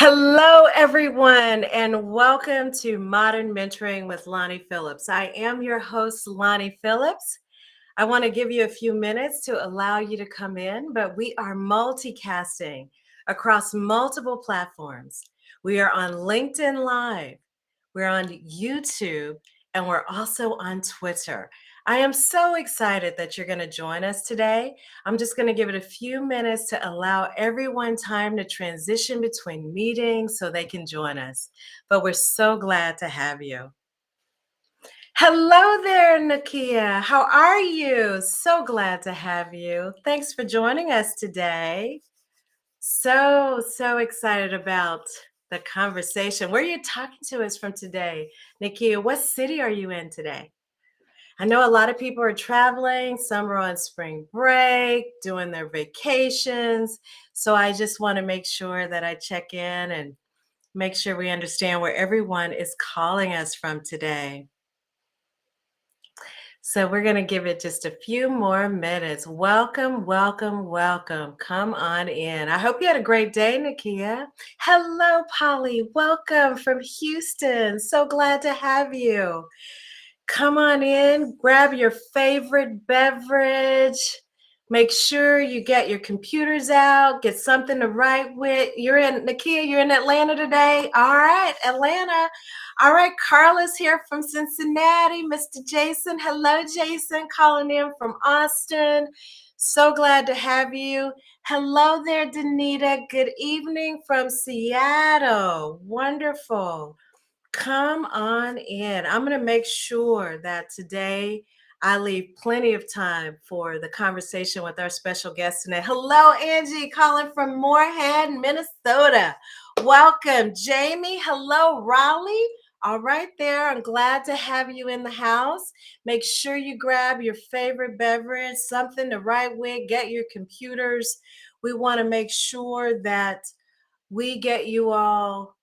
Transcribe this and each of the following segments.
Hello, everyone, and welcome to Modern Mentoring with Lonnie Phillips. I am your host, Lonnie Phillips. I want to give you a few minutes to allow you to come in, but we are multicasting across multiple platforms. We are on LinkedIn Live, we're on YouTube, and we're also on Twitter. I am so excited that you're going to join us today. I'm just going to give it a few minutes to allow everyone time to transition between meetings so they can join us. But we're so glad to have you. Hello there, Nakia. How are you? So glad to have you. Thanks for joining us today. So excited about the conversation. Where are you talking to us from today? Nakia, what city are you in today? I know a lot of people are traveling, some are on spring break, doing their vacations. So I just want to make sure that I check in and make sure we understand where everyone is calling us from today. So we're going to give it just a few more minutes. Welcome, welcome, welcome. Come on in. I hope you had a great day, Nakia. Hello, Polly. Welcome from Houston. So glad to have you. Come on in, grab your favorite beverage. Make sure you get your computers out, get something to write with. You're in, Nakia, you're in Atlanta today? All right, Atlanta. All right, Carla's here from Cincinnati. Mr. Jason, hello, Jason, calling in from Austin. So glad to have you. Hello there, Danita. Good evening from Seattle. Wonderful. Come on in. I'm going to make sure that today I leave plenty of time for the conversation with our special guest tonight. Hello, Angie, calling from Moorhead, Minnesota. Welcome, Jamie. Hello, Raleigh. All right, there. I'm glad to have you in the house. Make sure you grab your favorite beverage, something to write with, get your computers. We want to make sure that we get you all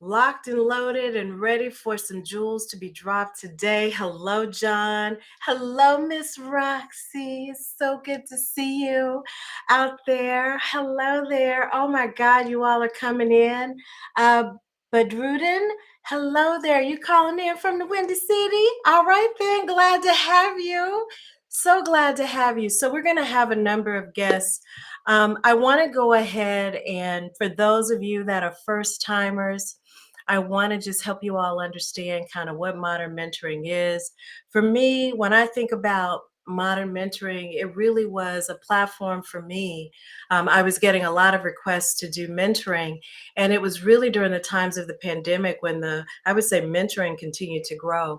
locked and loaded and ready for some jewels to be dropped today. Hello, John. Hello, Miss Roxy. It's so good to see you out there. Hello there. Oh my God, you all are coming in. Badrudin, hello there. You calling in from the Windy City? All right then, glad to have you. So glad to have you. So we're going to have a number of guests. I want to go ahead and for those of you that are first timers, I want to just help you all understand kind of what modern mentoring is. For me, when I think about modern mentoring, it really was a platform for me. I was getting a lot of requests to do mentoring, and it was really during the times of the pandemic when I would say mentoring continued to grow.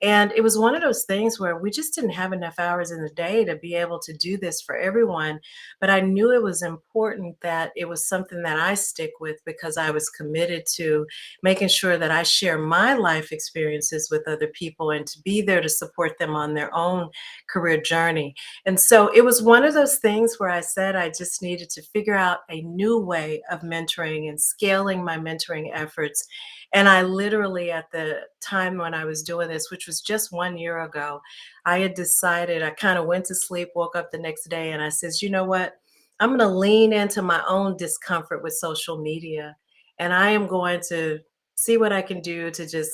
And it was one of those things where we just didn't have enough hours in the day to be able to do this for everyone. But I knew it was important that it was something that I stick with because I was committed to making sure that I share my life experiences with other people and to be there to support them on their own career journey. And so it was one of those things where I said I just needed to figure out a new way of mentoring and scaling my mentoring efforts. And I literally, at the time when I was doing this, which was just 1 year ago, I had decided, I kind of went to sleep, woke up the next day, and I says, you know what? I'm going to lean into my own discomfort with social media. And I am going to see what I can do to just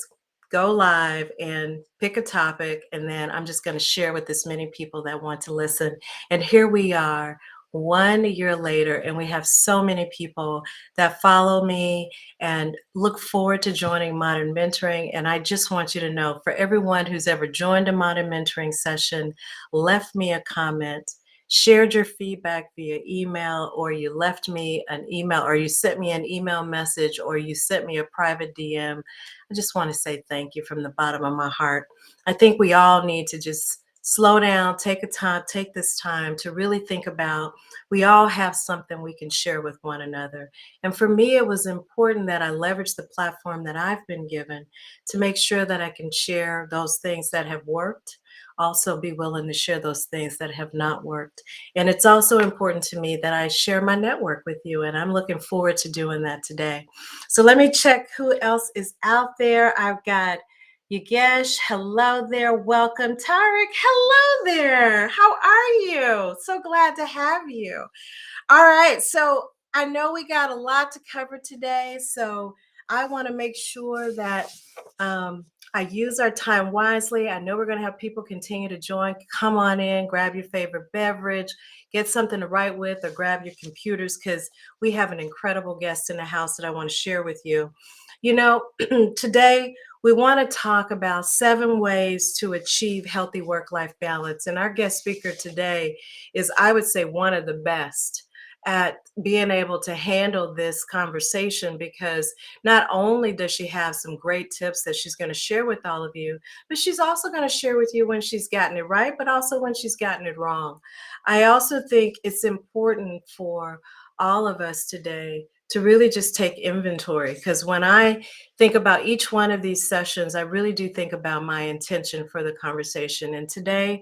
go live and pick a topic. And then I'm just going to share with as many people that want to listen. And here we are 1 year later, and we have so many people that follow me and look forward to joining Modern Mentoring. And I just want you to know, for everyone who's ever joined a Modern Mentoring session, left me a comment, shared your feedback via email, or you left me an email, or you sent me an email message, or you sent me a private DM, I just want to say thank you from the bottom of my heart. I think we all need to just slow down, take this time to really think about, we all have something we can share with one another. And for me, it was important that I leverage the platform that I've been given to make sure that I can share those things that have worked, also be willing to share those things that have not worked. And it's also important to me that I share my network with you, and I'm looking forward to doing that today. So let me check who else is out there. I've got Yogesh, hello there, welcome. Tarek, hello there. How are you? So glad to have you. All right, so I know we got a lot to cover today, so I want to make sure that I use our time wisely. I know we're going to have people continue to join. Come on in, grab your favorite beverage, get something to write with, or grab your computers because we have an incredible guest in the house that I want to share with you. You know, today we want to talk about 7 ways to achieve healthy work life balance. And our guest speaker today is, I would say, one of the best at being able to handle this conversation because not only does she have some great tips that she's going to share with all of you, but she's also going to share with you when she's gotten it right, but also when she's gotten it wrong. I also think it's important for all of us today to really just take inventory because when I think about each one of these sessions, I really do think about my intention for the conversation. And today,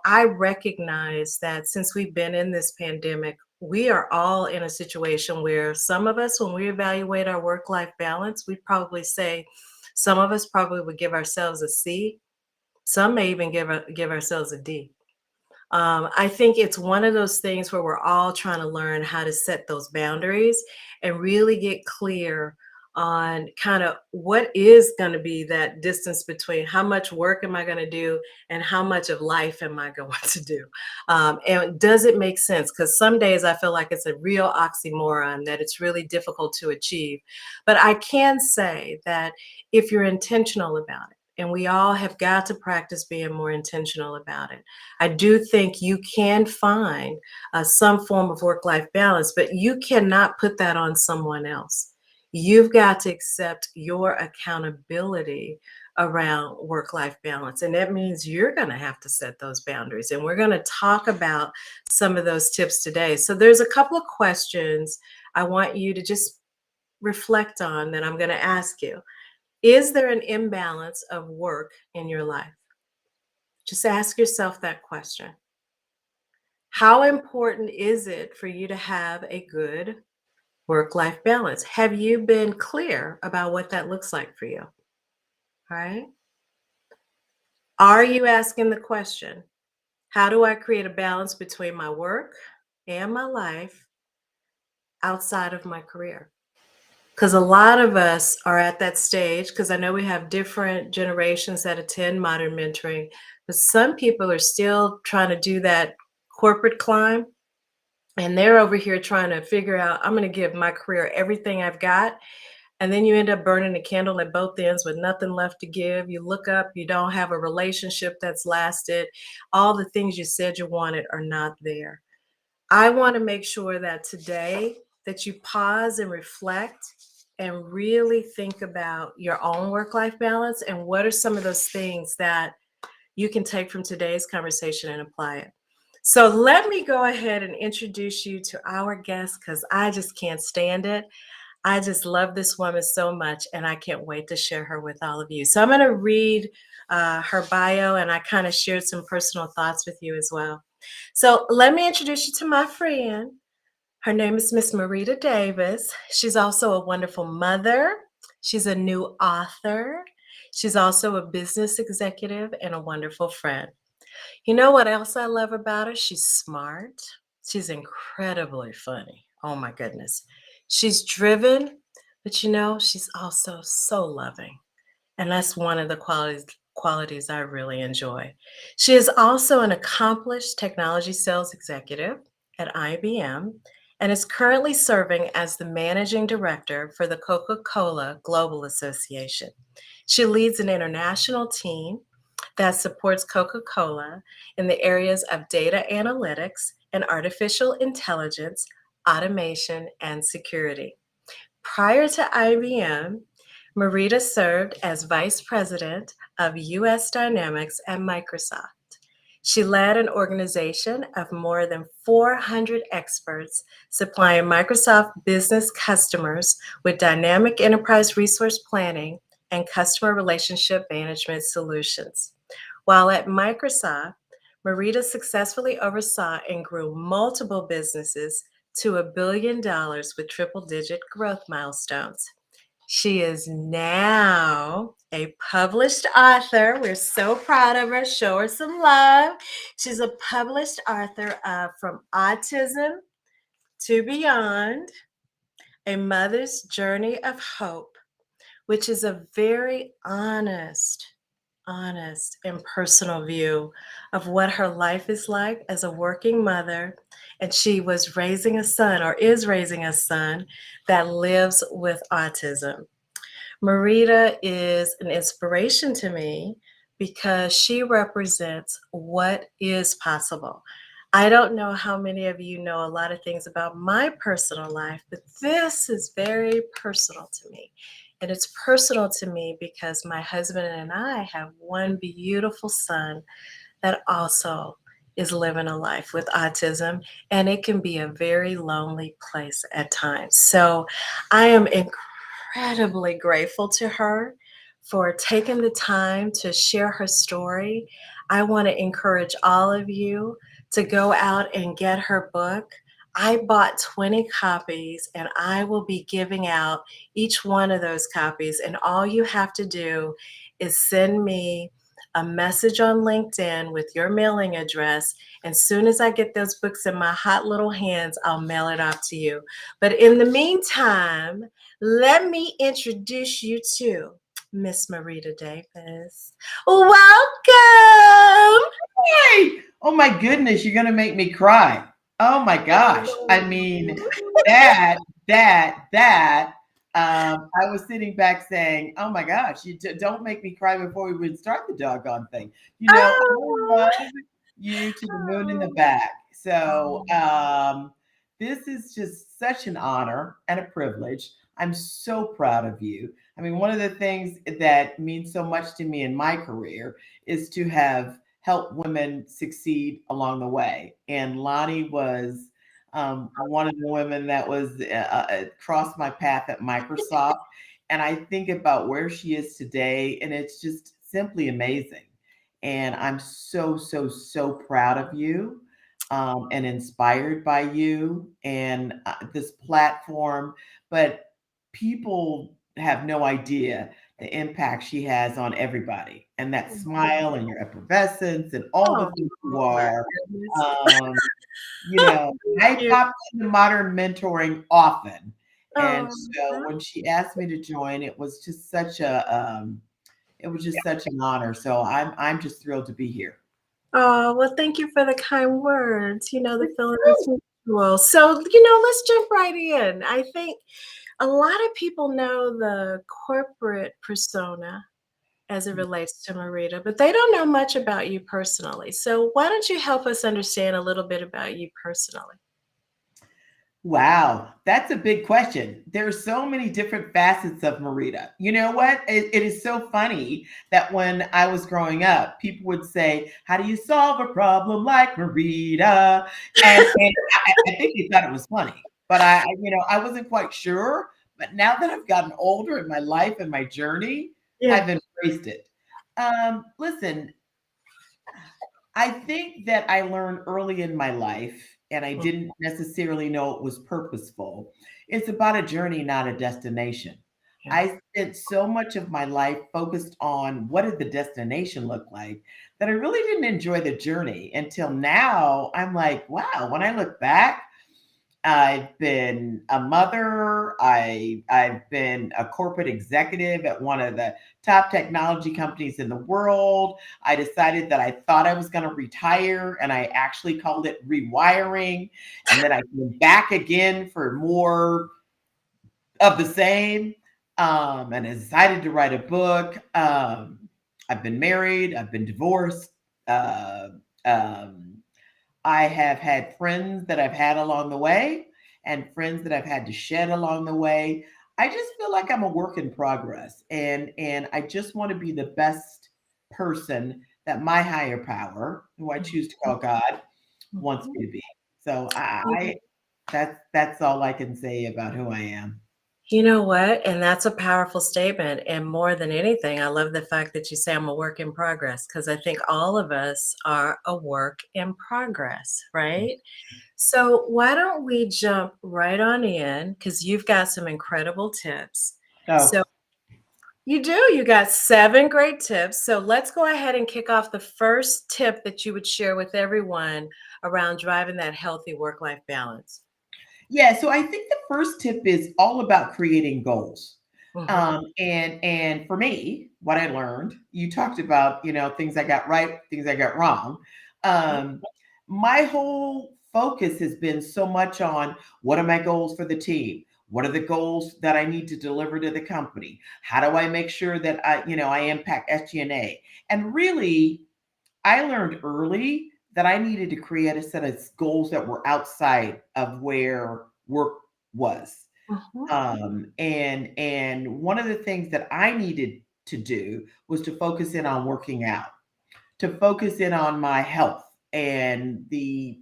I recognize that since we've been in this pandemic, we are all in a situation where some of us, when we evaluate our work life balance, we probably say some of us probably would give ourselves a C. Some may even give ourselves a D. I think it's one of those things where we're all trying to learn how to set those boundaries and really get clear on kind of what is going to be that distance between how much work am I going to do and how much of life am I going to do. And does it make sense? Because some days I feel like it's a real oxymoron that it's really difficult to achieve. But I can say that if you're intentional about it, and we all have got to practice being more intentional about it. I do think you can find some form of work life balance, but you cannot put that on someone else. You've got to accept your accountability around work life balance. And that means you're going to have to set those boundaries. And we're going to talk about some of those tips today. So there's a couple of questions I want you to just reflect on that I'm going to ask you. Is there an imbalance of work in your life? Just ask yourself that question. How important is it for you to have a good work life balance? Have you been clear about what that looks like for you? All right. Are you asking the question, how do I create a balance between my work and my life outside of my career? Because a lot of us are at that stage, because I know we have different generations that attend modern mentoring, but some people are still trying to do that corporate climb. And they're over here trying to figure out, I'm going to give my career everything I've got. And then you end up burning the candle at both ends with nothing left to give. You look up, you don't have a relationship that's lasted. All the things you said you wanted are not there. I want to make sure that today that you pause and reflect and really think about your own work-life balance and what are some of those things that you can take from today's conversation and apply it. So let me go ahead and introduce you to our guest because I just can't stand it. I just love this woman so much and I can't wait to share her with all of you. So I'm going to read her bio and I kind of shared some personal thoughts with you as well. So let me introduce you to my friend. Her name is Miss Merida Davis. She's also a wonderful mother. She's a new author. She's also a business executive and a wonderful friend. You know what else I love about her? She's smart. She's incredibly funny. Oh my goodness. She's driven, but she's also so loving. And that's one of the qualities I really enjoy. She is also an accomplished technology sales executive at IBM and is currently serving as the managing director for the Coca-Cola Global Association. She leads an international team that supports Coca-Cola in the areas of data analytics and artificial intelligence, automation, and security. Prior to IBM, Merida served as Vice President of US Dynamics at Microsoft. She led an organization of more than 400 experts supplying Microsoft business customers with dynamic enterprise resource planning and customer relationship management solutions. While at Microsoft, Merida successfully oversaw and grew multiple businesses to $1 billion with triple-digit growth milestones. She is now a published author. We're so proud of her. Show her some love. She's a published author of From Autism to Beyond, a mother's journey of hope, which is a very honest and personal view of what her life is like as a working mother. And she was raising a son or is raising a son that lives with autism. Merida is an inspiration to me because she represents what is possible. I don't know how many of you know a lot of things about my personal life, but this is very personal to me. And it's personal to me because my husband and I have one beautiful son that also is living a life with autism, and it can be a very lonely place at times. So I am incredibly grateful to her for taking the time to share her story. I want to encourage all of you to go out and get her book. I bought 20 copies and I will be giving out each one of those copies. And all you have to do is send me a message on LinkedIn with your mailing address. And soon as I get those books in my hot little hands, I'll mail it off to you. But in the meantime, let me introduce you to Miss Marita Davis. Welcome. Hey! Oh my goodness, you're gonna make me cry. Oh my gosh. I mean, that, that. I was sitting back saying, "Oh my gosh, don't make me cry before we would start the doggone thing." I Oh, love you to the moon and the back. So, oh, this is just such an honor and a privilege. I'm so proud of you. I mean, one of the things that means so much to me in my career is to have helped women succeed along the way. And Lonnie was one of the women that was crossed my path at Microsoft. And I think about where she is today, and it's just simply amazing. And I'm so, so, so proud of you and inspired by you and this platform. But people have no idea the impact she has on everybody, and that smile and your effervescence and all the oh, things you my are. goodness. Um, you know, I You. pop into modern mentoring often, and Oh, so when she asked me to join, it was just such an honor. So I'm just thrilled to be here. oh, well, thank you for the kind words. The feeling is mutual. So, let's jump right in. I think a lot of people know the corporate persona as it relates to Marita, but they don't know much about you personally. So, why don't you help us understand a little bit about you personally? Wow, that's a big question. There are so many different facets of Merida. You know what? It is so funny that when I was growing up, people would say, "How do you solve a problem like Merida?" And I think they thought it was funny, but I wasn't quite sure. But now that I've gotten older in my life and my journey, Yeah. I've embraced it. Listen, I think that I learned early in my life, and I Mm, didn't necessarily know it was purposeful. It's about a journey, not a destination. yeah. I spent so much of my life focused on what did the destination look like that I really didn't enjoy the journey until now. I'm like, wow, when I look back, I've been a mother. I've been a corporate executive at one of the top technology companies in the world. I decided that I thought I was going to retire, and I actually called it rewiring. And then I came back again for more of the same. And I decided to write a book. I've been married. I've been divorced. Uh, um, I have had friends that I've had along the way and friends that I've had to shed along the way. I just feel like I'm a work in progress, and I just want to be the best person that my higher power, who I choose to call God, wants Mhm. me to be. So that's all I can say about who I am. You know what? And that's a powerful statement. And more than anything, I love the fact that you say I'm a work in progress because I think all of us are a work in progress, right? So, why don't we jump right on in? Because you've got some incredible tips. So, Oh, you do, you got 7 great tips. So, let's go ahead and kick off the first tip that you would share with everyone around driving that healthy work life balance. Yeah, so I think the first tip is all about creating goals. Hmm. And for me, what I learned, you talked about, things I got right, things I got wrong. Um, my whole focus has been so much on what are my goals for the team? What are the goals that I need to deliver to the company? How do I make sure that I impact SG&A? And really, I learned early that I needed to create a set of goals that were outside of where work was. Hmm. And one of the things that I needed to do was to focus in on working out, to focus in on my health and the,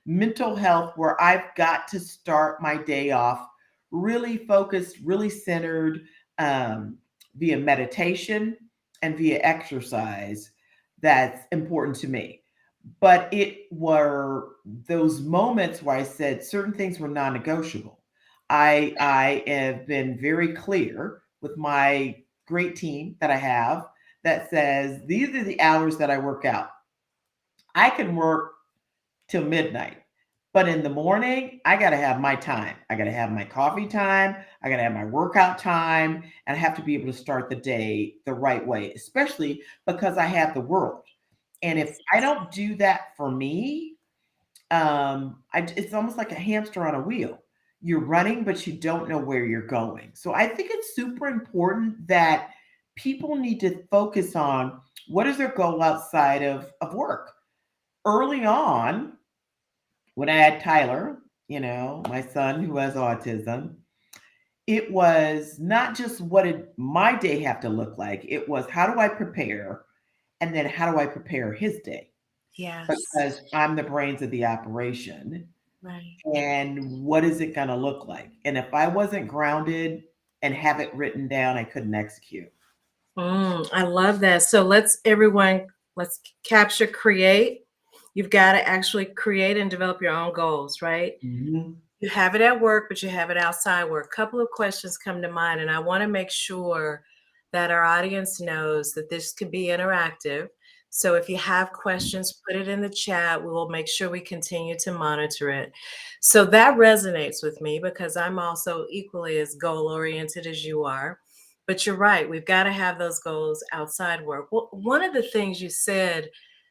mental health, where I've got to start my day off really focused, really centered, um, via meditation and via exercise. That's important to me. But it were those moments where I said certain things were non-negotiable. I have been very clear with my great team that I have that says these are the hours that I work out. I can work till midnight, but in the morning, I got to have my time. I got to have my coffee time. I got to have my workout time. And I have to be able to start the day the right way, especially because I have the world. And if I don't do that for me, it's almost like a hamster on a wheel. You're running, but you don't know where you're going. So I think it's super important that people need to focus on what is their goal outside of work. Early on, when I had Tyler, my son who has autism, it was not just what did my day have to look like, it was how do I prepare, and then how do I prepare his day? Yes. Because I'm the brains of the operation. Right. And what is it going to look like? And if I wasn't grounded and have it written down, I couldn't execute. I love that. So let's capture, create. You've got to actually create and develop your own goals, right? Mhm. You have it at work, but you have it outside work. Couple of questions come to mind, and I want to make sure that our audience knows that this could be interactive. So if you have questions, put it in the chat. We will make sure we continue to monitor it. So that resonates with me because I'm also equally as goal oriented as you are. But you're right, we've got to have those goals outside work. Well, one of the things you said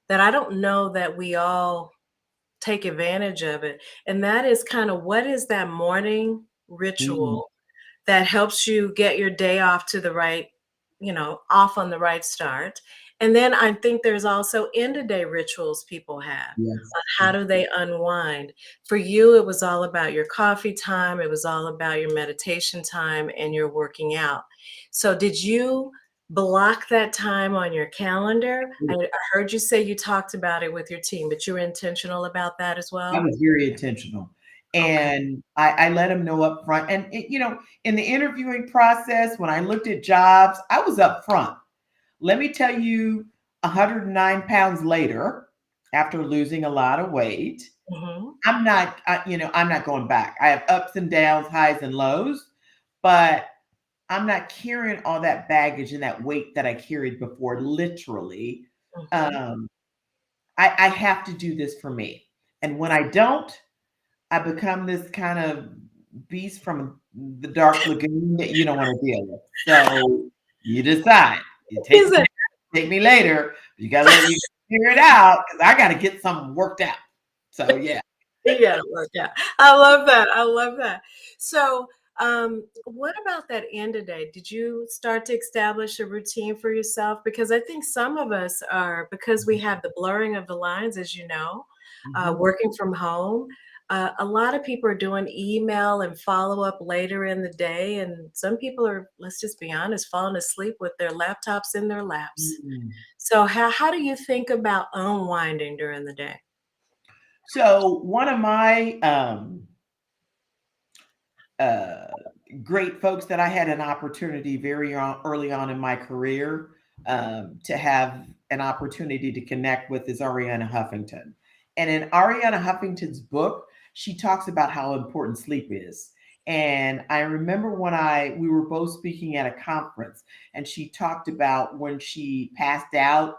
that I don't know that we all take advantage of it. And that is kind of what is that morning Mm. ritual that helps you get your day off to the right, off on the right start. And then I think there's also end of day rituals people have. Yes. How do they unwind? For you, it was all about your coffee time, it was all about your meditation time and your working out. So, did you block that time on your calendar? I heard you say you talked about it with your team, but you were intentional about that as I well? was very intentional. Okay. And I let them know up front. And, in the interviewing process, when I looked at jobs, I was up front. Let me tell you, 109 pounds later, after losing a lot of weight, Hmm. I'm not going back. I have ups and downs, highs and lows, but I'm not carrying all that baggage and that weight that I carried before, literally. Hmm. Um, I have to do this for me. And when I don't, I become this kind of beast from the dark lagoon that you don't want to deal with. So you decide. You take Is me it? now, take me later. You gotta let me figure it out because I gotta get something worked out. So yeah. You gotta work out. I love that. I love that. So, what about that end of day? Did you start to establish a routine for yourself? Because I think some of us are, because we have the blurring of the lines, as you know, Mhm. working from home. A lot of people are doing email and follow up later in the day, and some people are, let's just be honest, falling asleep with their laptops in their laps. Mm. So, how do you think about unwinding during the day? So one of my uh, great folks that I had an opportunity early on in my career to have an opportunity to connect with is Ariana Huffington. And in Ariana Huffington's book, she talks about how important sleep is. And I remember when we were both speaking at a conference, and she talked about when she passed out,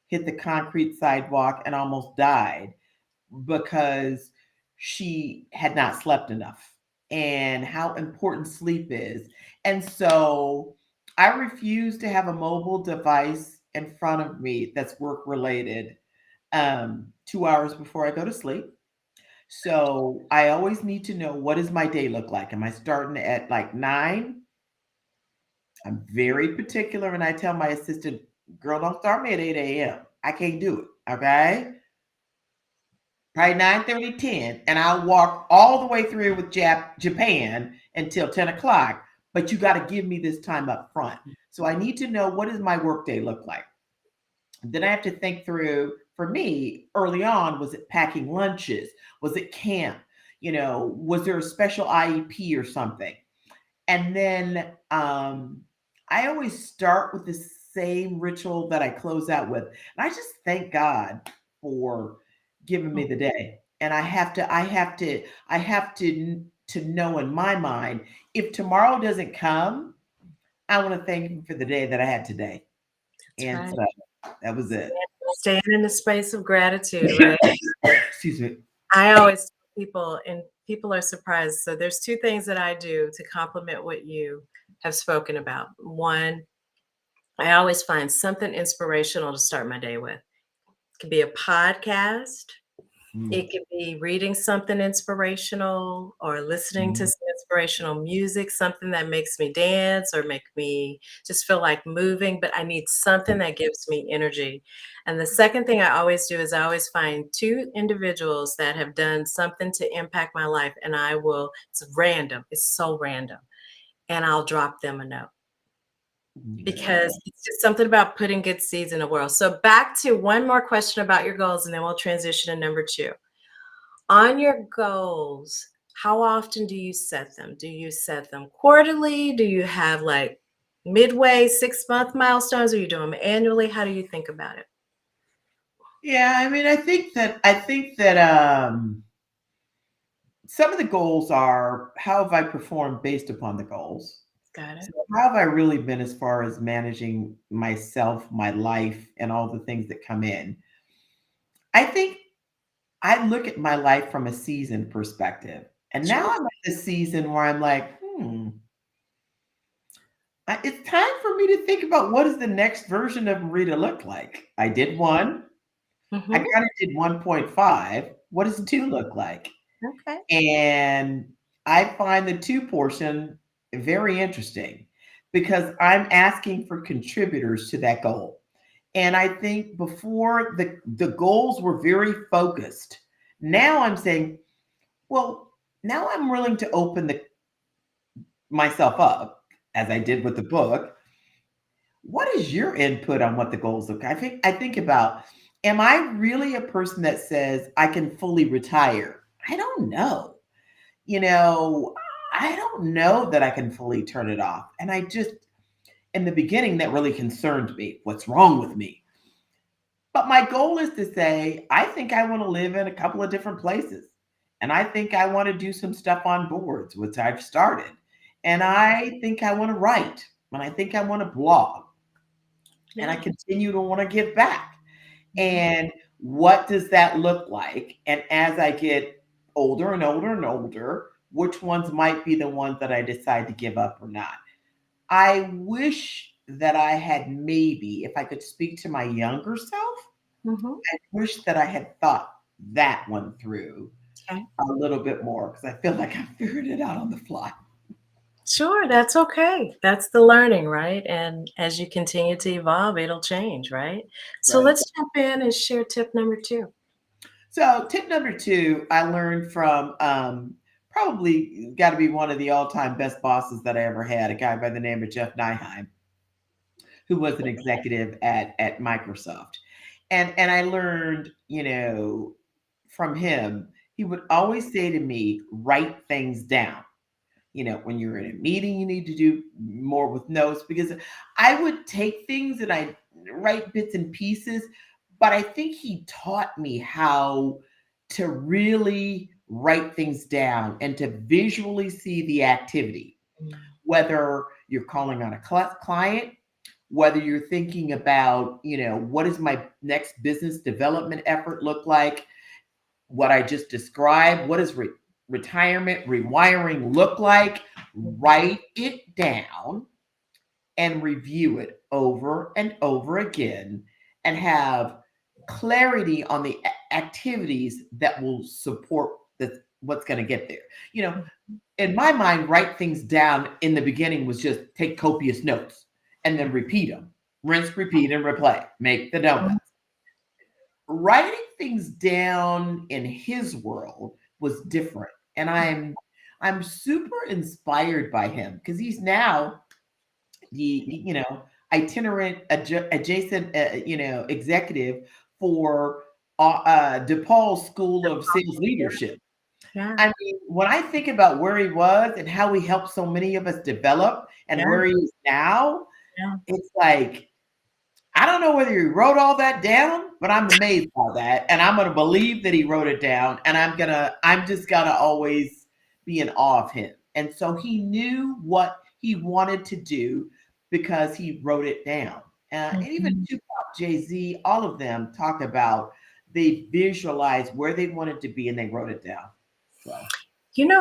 hit the concrete sidewalk, and almost died because she had not slept enough and how important sleep is. And so I refuse to have a mobile device in front of me that's work related 2 hours before I go to sleep. So I always need to know, what does my day look like? Am I starting at like 9? I'm very particular and I tell my assistant, girl, don't start me at 8 a.m. I can't do it. Okay. Probably 9:30, 10, and I'll walk all the way through with Japan until 10 o'clock. But you got to give me this time up front. So I need to know, what does my workday look like? Then I have to think through, for me, early on, was it packing lunches? Was it camp? Was there a special IEP or something? And then I always start with the same ritual that I close out with. And I just thank God for giving me the day. And I have to know in my mind, if tomorrow doesn't come, I want to thank him for the day that I had today. That's And right. so that was it. Staying in the space of gratitude, right? Excuse me. I always tell people, and people are surprised. So there's two things that I do to complement what you have spoken about. One, I always find something inspirational to start my day with. It could be a podcast. Mm, It could be reading something inspirational or listening to mm, some inspirational music, something that makes me dance or make me just feel like moving, but I need something that gives me energy. And the second thing I always do is I always find two individuals that have done something to impact my life, and it's random, it's so random, and I'll drop them a note yeah. because it's just something about putting good seeds in the world. So back to one more question about your goals, and then we'll transition to number two. On your goals, how often do you set them? Do you set them quarterly? Do you have like midway 6-month milestones? Or you do them annually? How do you think about it? Yeah, I mean, I think that some of the goals are, how have I performed based upon the goals? Got So it. how have I really been as far as managing myself, my life, and all the things that come in? I think I look at my life from a season perspective. And now Sure. I'm at the season where I'm like, it's time for me to think about, what does the next version of Merida look like? I did one. I Hmm. kind of did 1.5. What does two look like? Okay. And I find the two portion very interesting because I'm asking for contributors to that goal. And I think before, the goals were very focused. Now I'm saying, well, now I'm willing to open myself up, as I did with the book. What is your input on what the goals look like? I think about, am I really a person that says I can fully retire? I don't know. you know, I don't know that I can fully turn it off. And in the beginning, that really concerned me. What's wrong with me? But my goal is to say, I think I want to live in a couple of different places. And I think I want to do some stuff on boards, which I've started. And I think I want to write. And I think I want to blog. And I Yeah. continue to want to give back. Mhm. And what does that look like? And as I get older and older and older, which ones might be the ones that I decide to give up or not? I wish that I had, maybe, if I could speak to my younger self, Mhm. I wish that I had thought that one through Okay. a little bit more, because I feel like I figured it out on the fly. Sure, that's okay. That's the learning, right? And as you continue to evolve, it'll change, right? So Right. let's jump in and share tip number two. So, tip number two, I learned from probably got to be one of the all time best bosses that I ever had, a guy by the name of Jeff Nyheim, who was an executive at Microsoft. And I learned, from him, he would always say to me, write things down. When you're in a meeting, you need to do more with notes, because I would take things and I write bits and pieces, but I think he taught me how to really write things down and to visually see the activity, Mm. whether you're calling on a client, whether you're thinking about, what does my next business development effort look like? what I just described. What does retirement rewiring look like? Mhm. Write it down and review it over and over again and have clarity on the activities that will support what's going to get there. You know, in my mind, write things down in the beginning was just take copious notes and then repeat them. Rinse, repeat, and replay. Make the Mhm. donuts. Writing things down in his world was different. And I'm super inspired by him because he's now the itinerant adjacent executive for DePaul School of Sales Leadership. Yeah, I mean, when I think about where he was and how he helped so many of us develop and yeah, where he is now, yeah. it's like I don't know whether he wrote all that down, but I'm amazed by that. And I'm gonna believe that he wrote it down. And I'm just gonna always be in awe of him. And so he knew what he wanted to do because he wrote it down. And even Mhm. Tupac, Jay-Z, all of them talk about they visualized where they wanted to be and they wrote it down. So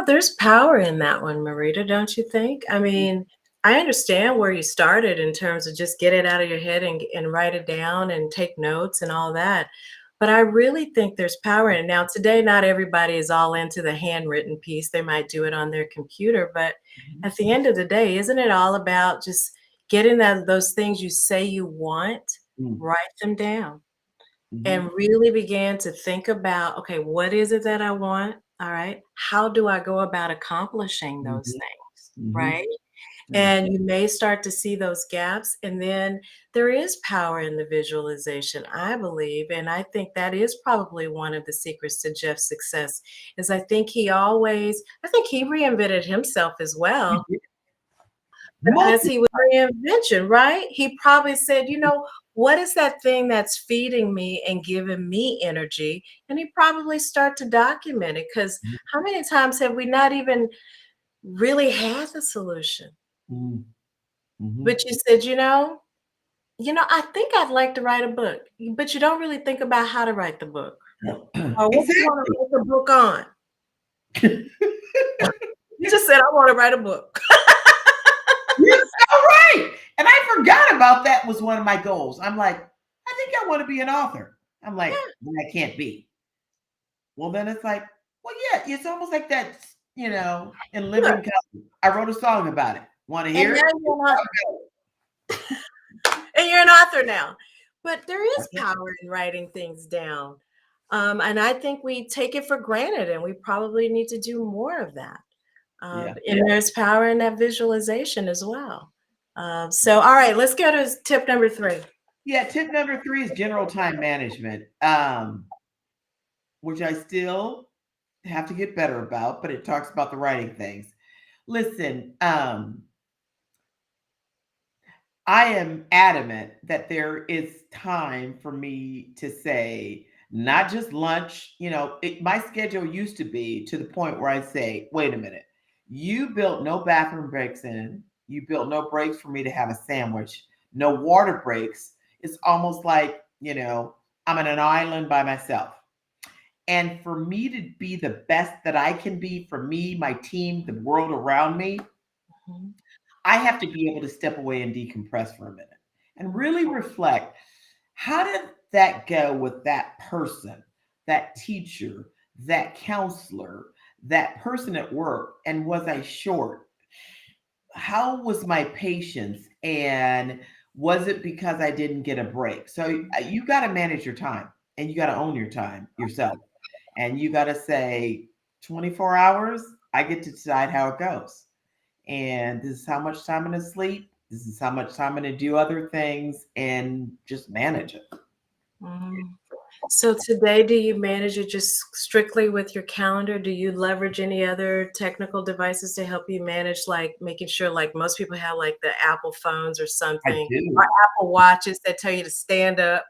There's power in that one, Marita, don't you think? I mean, I understand where you started in terms of just get it out of your head and write it down and take notes and all that. But I really think there's power in it. Now, today, not everybody is all into the handwritten piece. They might do it on their computer. But mhm, at the end of the day, isn't it all about just getting those things you say you want, mm, write them down? mhm, And really began to think about, okay, what is it that I want? All right. How do I go about accomplishing those mhm, things? mhm. Right. Yeah. And you may start to see those gaps. And then there is power in the visualization, I believe. And I think that is probably one of the secrets to Jeff's success is I think he reinvented himself as He well. did But as multiple. he was reinvention, right? He probably said, "What is that thing that's feeding me and giving me energy?" And he probably start to document it because how many times have we not even really had the solution? Mm, mhm. But you said, I think I'd like to write a book, but you don't really think about how to write the book or what you want to Exactly. write the book on. You just said, "I want to write a book." You're so right. And I forgot about that was one of my goals. I'm like, I think I want to be an author. I'm like, Yeah, well, I can't be. Well, then it's like, well, yeah, it's almost like that, in good. living color. I wrote a song about it. Want to And hear now it? you're an author now. But there is power in writing things down. And I think we take it for granted, and we probably need to do more of that. Yeah. And there's power in that visualization as well. So, all right, let's go to tip number 3. Yeah. Tip number 3 is general time management, which I still have to get better about, but it talks about the writing things. Listen, I am adamant that there is time for me to say, not just lunch. My schedule used to be to the point where I'd say, wait a minute, you built no bathroom breaks in, you built no breaks for me to have a sandwich, no water breaks. It's almost like, I'm on an island by myself. And for me to be the best that I can be for me, my team, the world around me, Mhm. I have to be able to step away and decompress for a minute and really reflect. How did that go with that person, that teacher, that counselor, that person at work? And was I short? How was my patience? And was it because I didn't get a break? So you got to manage your time and you got to own your time yourself. And you got to say 24 hours, I get to decide how it goes. And this is how much time I'm going to sleep. This is how much time I'm going to do other things and just manage it. Mhm. So today, do you manage it just strictly with your calendar? Do you leverage any other technical devices to help you manage, like making sure, like most people have, like the Apple phones or I something, or do. Apple watches that tell you to stand up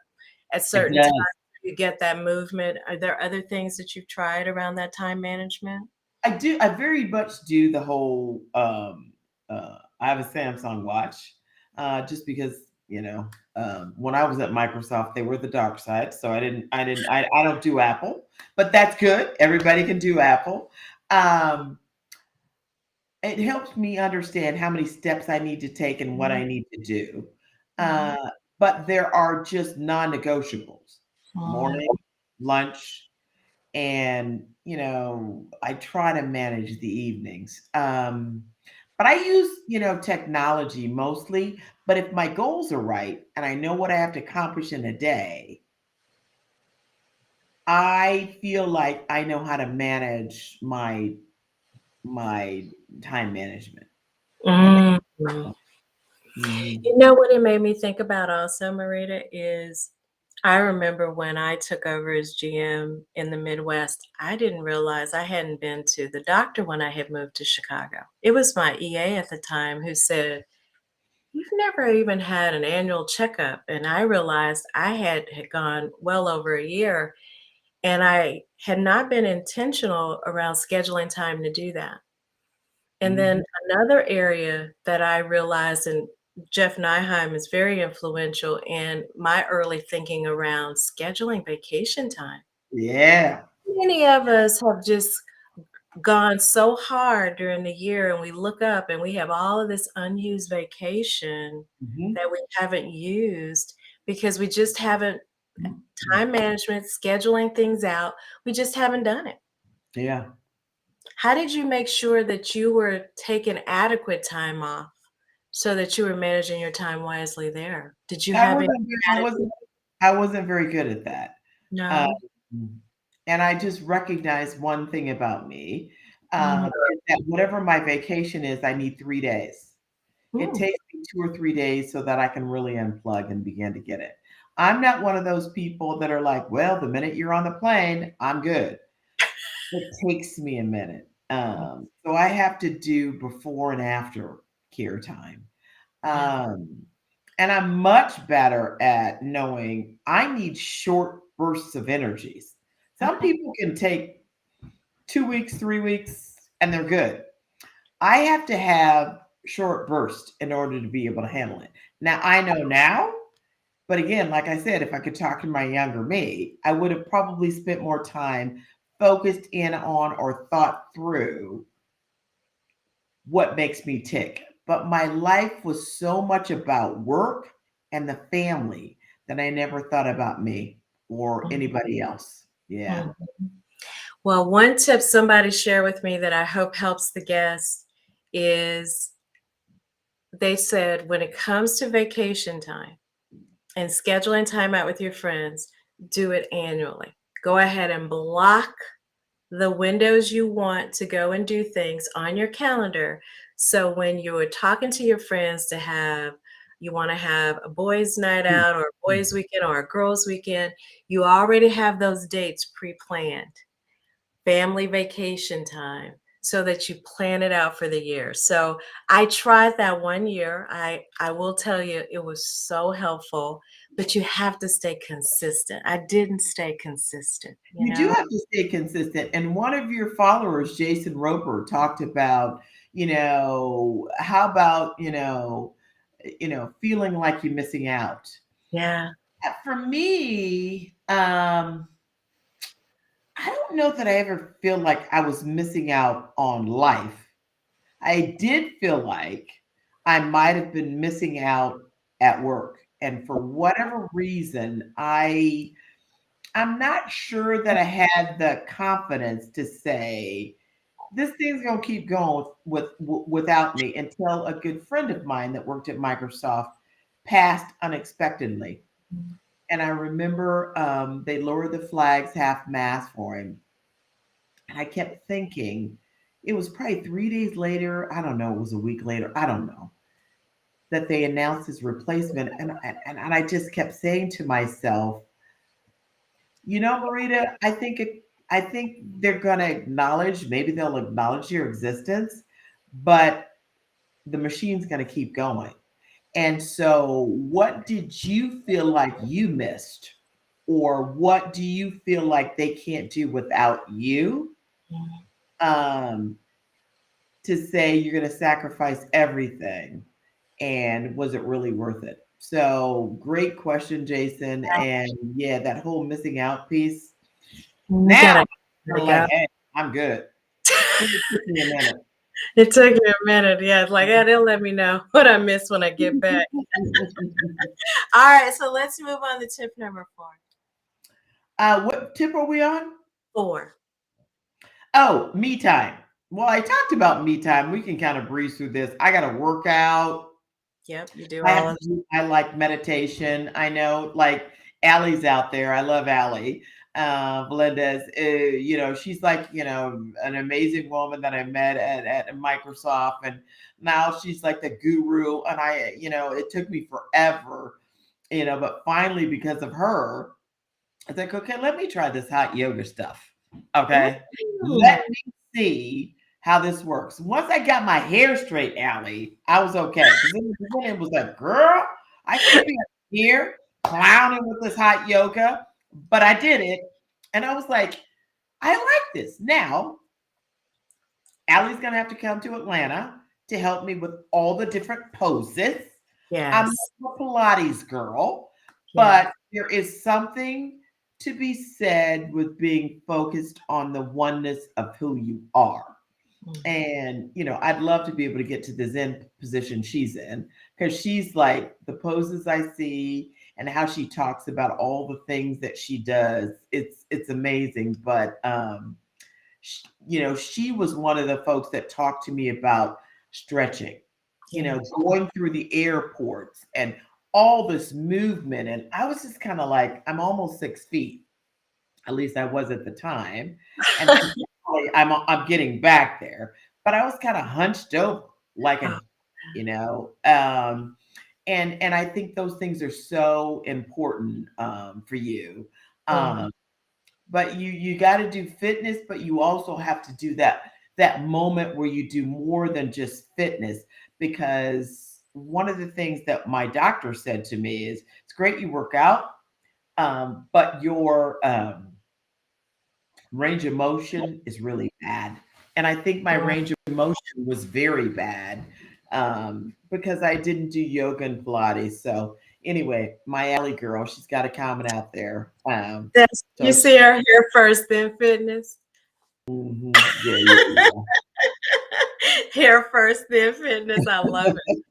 at It certain times, does. you get that movement. Are there other things that you've tried around that time management? I do. I very much do the whole. I have a Samsung watch, just because you know. When I was at Microsoft, they were the dark side, so I don't do Apple, but that's good. Everybody can do Apple. Um, it helps me understand how many steps I need to take and what I Mhm, need to do. mhm, But there are just non-negotiables: mhm, morning, lunch, and I try to manage the evenings. But I use technology mostly. But if my goals are right and I know what I have to accomplish in a day, I feel like I know how to manage my time management. And mhm. mhm. You know what it made me think about also, Marita, is I remember when I took over as GM in the Midwest, I didn't realize I hadn't been to the doctor when I had moved to Chicago. It was my EA at the time who said, "You've never even had an annual checkup." And I realized I had gone well over a year and I had not been intentional around scheduling time to do that. And then Mhm. another area that I realized, and Jeff Nyheim is very influential in my early thinking around scheduling vacation time. Yeah. Many of us have just gone so hard during the year and we look up and we have all of this unused vacation Mhm. that we haven't used because we just haven't time management, scheduling things out, we just haven't done it. Yeah. How did you make sure that you were taking adequate time off so that you were managing your time wisely there? Did you I have any wasn't I strategy? wasn't I wasn't very good at that. No? Um, and I just recognized one thing about me, Mhm. is that whatever my vacation is, I need 3 days. It Mm. takes me 2 or 3 days so that I can really unplug and begin to get it. I'm not one of those people that are like, "Well, the minute you're on the plane, I'm good." It takes me a minute. So I have to do before and after care time. Yeah. Um, and I'm much better at knowing I need short bursts of energies. Some Mhm. people can take 2 weeks, 3 weeks, and they're good. I have to have short bursts in order to be able to handle it. Now, I know now, but again, like I said, if I could talk to my younger me, I would have probably spent more time focused in on or thought through what makes me tick. But my life was so much about work and the family that I never thought about me or Mhm. anybody else. Yeah. Mhm. Well, one tip somebody shared with me that I hope helps the guests is they said when it comes to vacation time and scheduling time out with your friends, do it annually. Go ahead and block the windows you want to go and do things on your calendar. So when you're talking to your friends to have, you want to have a boys' night Mm, out or a mm. boys' weekend or a girls' weekend, you already have those dates pre planned. Family vacation time so that you plan it out for the year. So I tried that one year. I will tell you it was so helpful, but you have to stay consistent. I didn't stay consistent, you You do know? have to stay consistent. And one of your followers, Jason Roper, talked about, how about, feeling like you're missing out. Yeah. For me, I don't know that I ever feel like I was missing out on life. I did feel like I might have been missing out at work. And for whatever reason, I'm not sure that I had the confidence to say this thing's gonna keep going without me until a good friend of mine that worked at Microsoft passed unexpectedly. And I remember they lowered the flags half mast for him. And I kept thinking, it was probably 3 days later, I don't know, it was a week later, I don't know, that they announced his replacement. And I just kept saying to myself, Marita, I think they're gonna acknowledge, maybe they'll acknowledge your existence, but the machine's gonna keep going. And so what did you feel like you missed? Or what do you feel like they can't do without you? Mhm. Um, to say you're going to sacrifice everything, and was it really worth it? So great question, Jason. And yeah, that whole missing out piece. You Now gotta I'm gotta like, go. hey, I'm good. It took me a minute. It took you a minute. Yeah, it's like, yeah, they'll let me know what I miss when I get back. All right, so let's move on to tip number What tip are we on? 4. Oh, me time. Well, I talked about me time. We can kind of breeze through this. I got to work out. Yep, you do I all have of to I like meditation. I know, like Allie's out there. I love Allie. Belinda's, she's like, an amazing woman that I met at Microsoft, and now she's like the guru. And it took me forever, but finally, because of her, I was like, okay, let me try this hot yoga stuff. Okay. Mm. Let me see how this works. Once I got my hair straight, Allie, I was okay. Because in the beginning, it was like, girl, I can't be here clowning with this hot yoga. But I did it. And I was like, I like this. Now, Allie's going to have to come to Atlanta to help me with all the different poses. I'm Yes, not a Pilates girl, yes. but there is something to be said with being focused on the oneness of who you are. Mhm. And, I'd love to be able to get to the Zen position she's in because she's like the poses I see and how she talks about all the things that she does. It's amazing. But, she was one of the folks that talked to me about stretching, Yes. going through the airports and all this movement. And I was just kind of like, I'm almost 6 feet. At least I was at the time. And I'm getting back there. But I was kind of hunched over like Oh, you know. Um, and I think those things are so important for you. mhm. Um, but you got to do fitness, but you also have to do that moment where you do more than just fitness, because one of the things that my doctor said to me is it's great you work out, but your range of motion is really bad. And I think my Mm. range of motion was very bad because I didn't do yoga and Pilates. So anyway, my alley girl, she's got a comment out there. That's you So see her here first, then fitness. yeah, yeah, Hair first, then fitness. I love it.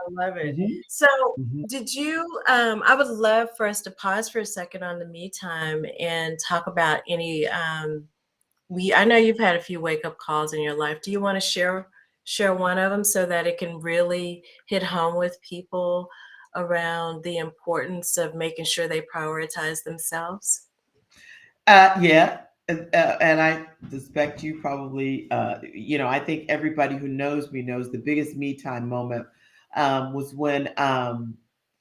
I love yeah. it. Mhm, So, mhm. did you? I would love for us to pause for a second on the me time and talk about any. I know you've had a few wake up calls in your life. Do you want to share one of them so that it can really hit home with people around the importance of making sure they prioritize themselves? Yeah, and I suspect you probably, I think everybody who knows me knows the biggest me time moment was when I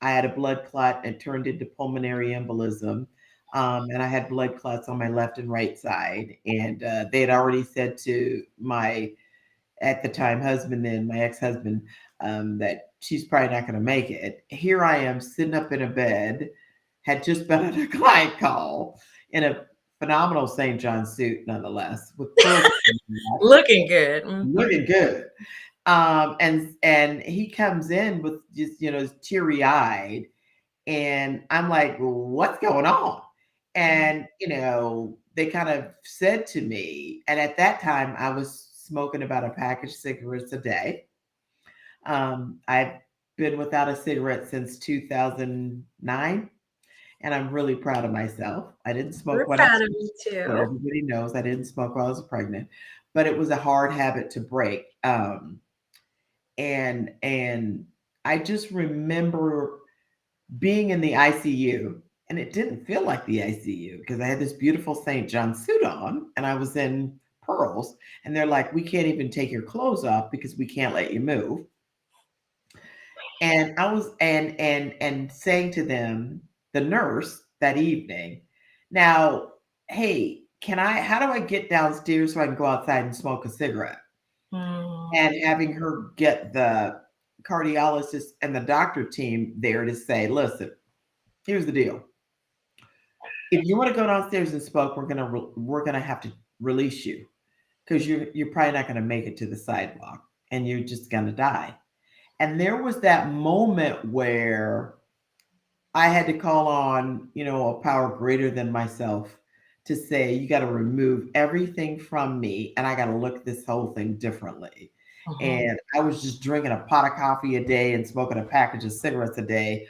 had a blood clot and turned into pulmonary embolism. And I had blood clots on my left and right side. And they had already said to my, at the time, husband, then my ex husband, that she's probably not going to make it. Here I am sitting up in a bed, had just been on a client call in a phenomenal St. John suit, nonetheless, with pearls in my neck, Looking good. Mhm. looking good. And he comes in with just teary eyed, and I'm like, what's going on? Mhm. And they kind of said to me, and at that time I was smoking about a package of cigarettes a day. I've been without a cigarette since 2009, and I'm really proud of myself. I didn't We're smoke when I proud was of you but too. everybody knows I didn't smoke while I was pregnant, but it was a hard habit to break. And I just remember being in the ICU, and it didn't feel like the ICU because I had this beautiful St. John suit on and I was in pearls, and they're like, we can't even take your clothes off because we can't let you move. And I was and saying to them, the nurse that evening, now, hey, can I how do I get downstairs so I can go outside and smoke a cigarette? Mm. And having her get the cardiologist and the doctor team there to say, listen, here's the deal. If you want to go downstairs and smoke, we're gonna have to release you because you're probably not gonna make it to the sidewalk and you're just gonna die. And there was that moment where I had to call on, a power greater than myself to say, you got to remove everything from me and I got to look at this whole thing differently. Mhm. And I was just drinking a pot of coffee a day and smoking a package of cigarettes a day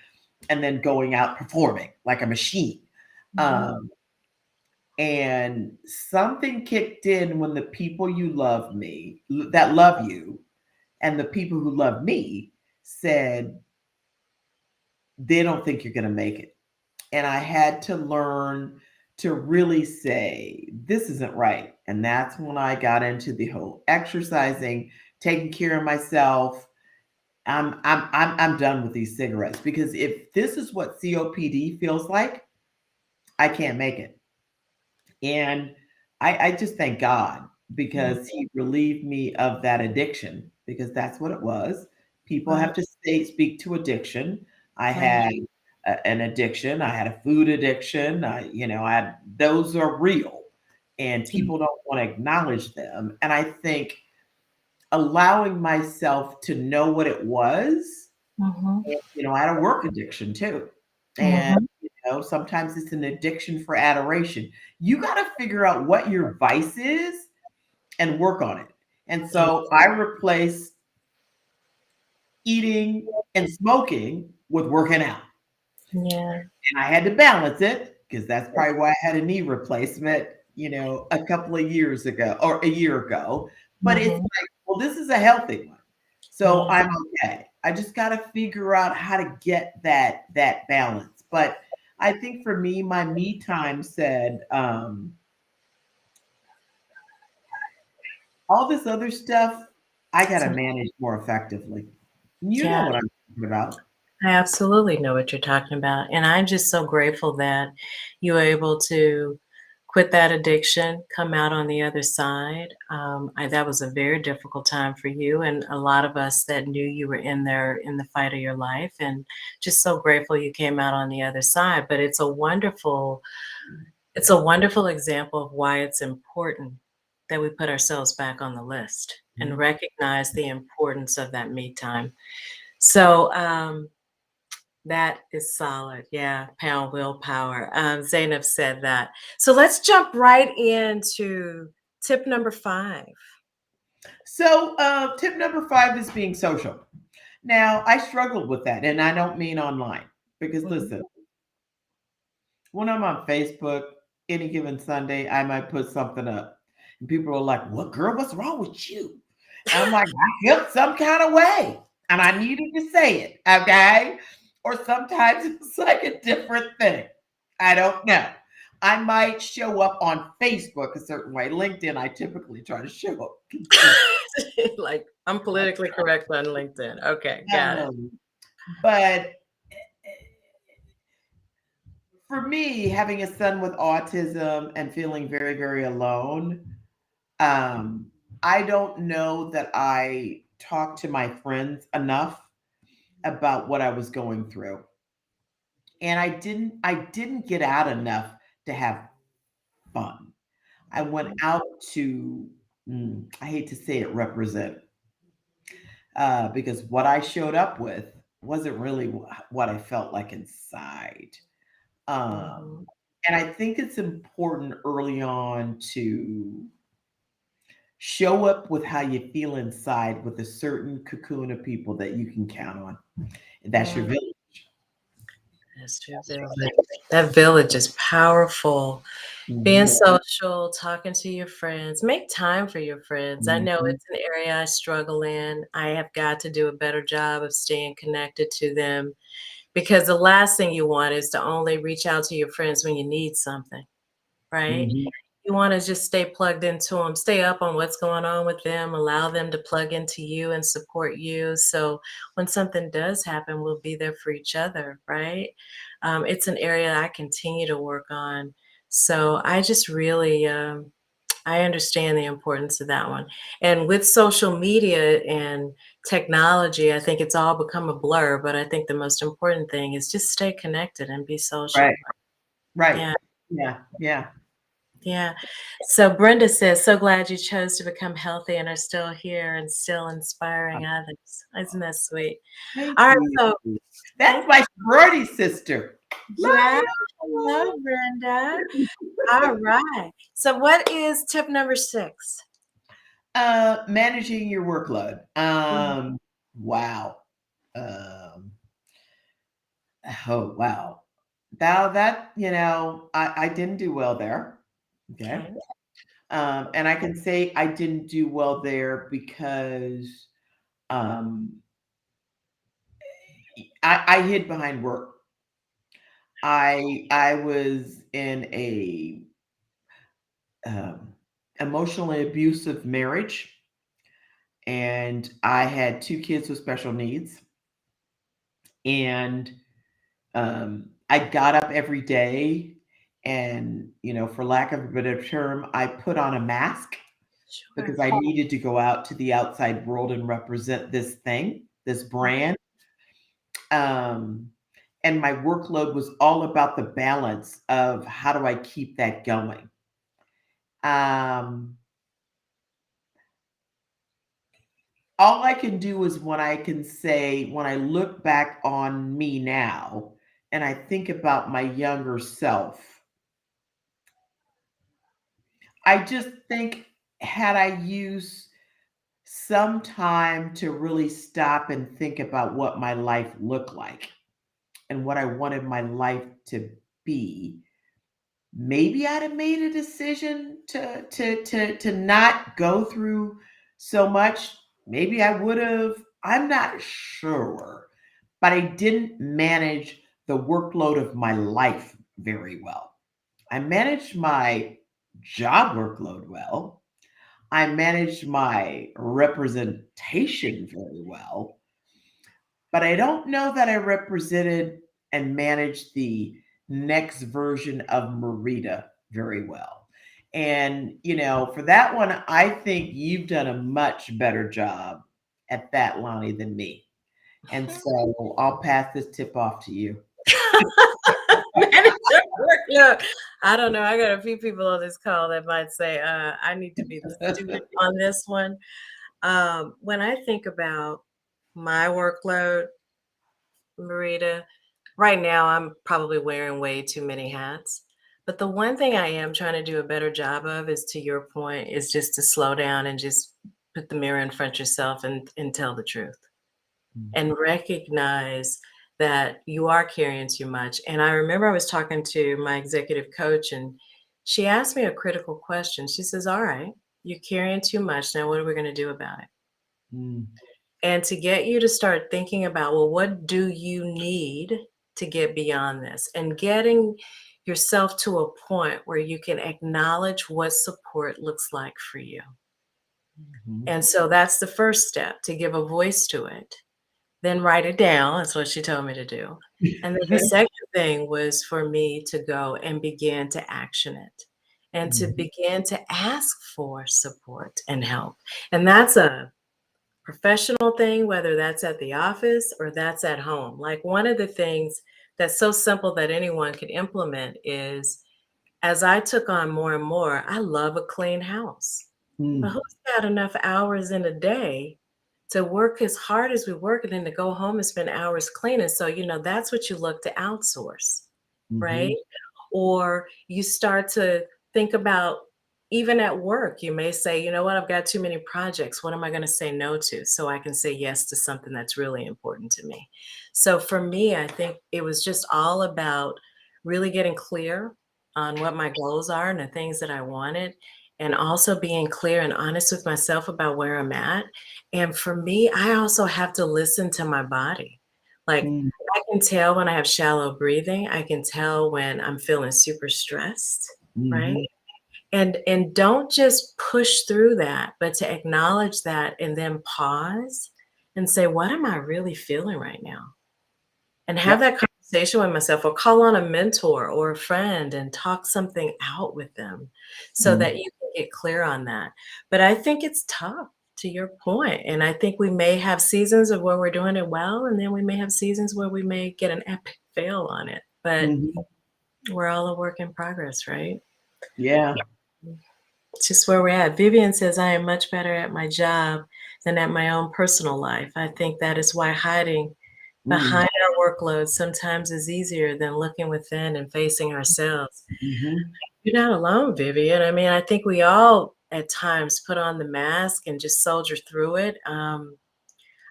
and then going out performing like a machine. Mhm. Um, and something kicked in when the people you love me, that love you, and the people who love me said, they don't think you're going to make it. And I had to learn to really say, this isn't right. And that's when I got into the whole exercising, taking care of myself. I'm done with these cigarettes because if this is what COPD feels like, I can't make it. And I just thank God Mhm. because He relieved me of that addiction because that's what it was. People Right. have to speak to addiction. I Right. had an addiction. I had a food addiction. Those are real, and Yeah. people don't want to acknowledge them. And I think allowing myself to know what it was, Mhm. and, I had a work addiction too. And, Mhm. sometimes it's an addiction for adoration. You got to figure out what your vice is and work on it. And Yeah. so I replaced eating and smoking with working out. Yeah. And I had to balance it because that's probably why I had a knee replacement, a couple of years ago or a year ago. But it's Mhm. like, well, this is a healthy one. So Yeah. I'm okay. I just got to figure out how to get that balance. But I think for me, my me time said, all this other stuff, I got to So, manage more effectively. You know yeah. what I'm talking about. I absolutely know what you're talking about. And I'm just so grateful that you were able to quit that addiction, come out on the other side. That was a very difficult time for you and a lot of us that knew you were in there in the fight of your life. And just so grateful you came out on the other side. But it's a wonderful example of why it's important that we put ourselves back on the list and Mhm. recognize the importance of that me time. So, that is solid. Yeah, pound willpower. Zainab said that. So let's jump right into tip number 5. So, tip number 5 is being social. Now, I struggled with that, and I don't mean online because Mhm. listen, when I'm on Facebook, any given Sunday, I might put something up, and people are like, "What, girl? What's wrong with you?" And I'm like, "I felt some kind of way, and I needed to say it." Okay, or sometimes it's like a different thing. I don't know. I might show up on Facebook a certain way. LinkedIn, I typically try to show up consistent. Like, I'm politically correct on LinkedIn. Okay, got it. But for me, having a son with autism and feeling very, very alone, um, I don't know that I talked to my friends enough about what I was going through. And I didn't get out enough to have fun. I went out to I hate to say it, represent, because what I showed up with wasn't really what I felt like inside. Mhm. And I think it's important early on to show up with how you feel inside with a certain cocoon of people that you can count on. And that's your Mm, village. that's your village. That village is powerful. Being Mhm, social, talking to your friends, make time for your friends. I know mhm, it's an area I struggle in. I have got to do a better job of staying connected to them. Because the last thing you want is to only reach out to your friends when you need something, right? mhm. You wanna just stay plugged into them, stay up on what's going on with them, allow them to plug into you and support you, so when something does happen, we'll be there for each other, right? It's an area I continue to work on, so I just really, I understand the importance of that one, and with social media and technology, I think it's all become a blur, but I think the most important thing is just stay connected and be social. Right, right. Yeah, Yeah, yeah. Yeah. So Brenda says, so glad you chose to become healthy and are still here and still inspiring others. Isn't that sweet? Thank All right. you. So That's thank my sorority sister. Yeah. Love Hello, Brenda. you. All right. So what is tip number 6? Managing your workload. Mhm. Wow. Um, oh wow. Now that, I didn't do well there. Okay. Okay. And I can say I didn't do well there because um, I hid behind work. I was in a um, emotionally abusive marriage, and I had 2 kids with special needs, and I got up every day, and for lack of a better term, I put on a mask Sure. because I needed to go out to the outside world and represent this thing, this brand. Um, and my workload was all about the balance of how do I keep that going. Um, all I can do is when I can say, when I look back on me now and I think about my younger self, I just think, had I used some time to really stop and think about what my life looked like and what I wanted my life to be, maybe I'd have made a decision to not go through so much. Maybe I would have. I'm not sure, but I didn't manage the workload of my life very well. I managed my job workload well. I managed my representation very well, but I don't know that I represented and managed the next version of Merida very well. And, for that one, I think you've done a much better job at that, Lonnie, than me. And so I'll pass this tip off to you. Manage your workload. I don't know. I got a few people on this call that might say, I need to be the student on this one. When I think about my workload, Marita, right now I'm probably wearing way too many hats. But the one thing I am trying to do a better job of is, to your point, is just to slow down and just put the mirror in front of yourself and tell the truth and recognize that you are carrying too much. And I remember I was talking to my executive coach, and she asked me a critical question. She says, all right, you're carrying too much. Now, what are we going to do about it? Mm, And to get you to start thinking about, well, what do you need to get beyond this? And getting yourself to a point where you can acknowledge what support looks like for you. mhm. And so that's the first step, to give a voice to it. Then write it down. That's what she told me to do. And then the second thing was for me to go and begin to action it and to Mhm, begin to ask for support and help. And that's a professional thing, whether that's at the office or that's at home. Like, one of the things that's so simple that anyone can implement is, as I took on more and more, I love a clean house. But mm, who's got enough hours in a day to work as hard as we work and then to go home and spend hours cleaning? So, that's what you look to outsource, right? mhm, Or you start to think about, even at work, you may say, you know what, I've got too many projects. What am I going to say no to so I can say yes to something that's really important to me? So for me, I think it was just all about really getting clear on what my goals are and the things that I wanted, and also being clear and honest with myself about where I'm at. And for me, I also have to listen to my body. Like, mm, I can tell when I have shallow breathing. I can tell when I'm feeling super stressed, right? mhm, And don't just push through that, but to acknowledge that and then pause and say, what am I really feeling right now? And have yep, that conversation with myself, or call on a mentor or a friend and talk something out with them so mm, that you can get clear on that. But I think it's tough, to your point, and I think we may have seasons of where we're doing it well, and then we may have seasons where we may get an epic fail on it. But mhm. we're all a work in progress, right? Yeah. It's just where we're at. Vivian says, I am much better at my job than at my own personal life. I think that is why hiding Mm, behind our workload sometimes is easier than looking within and facing ourselves. mhm. You're not alone, Vivian. I mean, I think we all at times put on the mask and just soldier through it.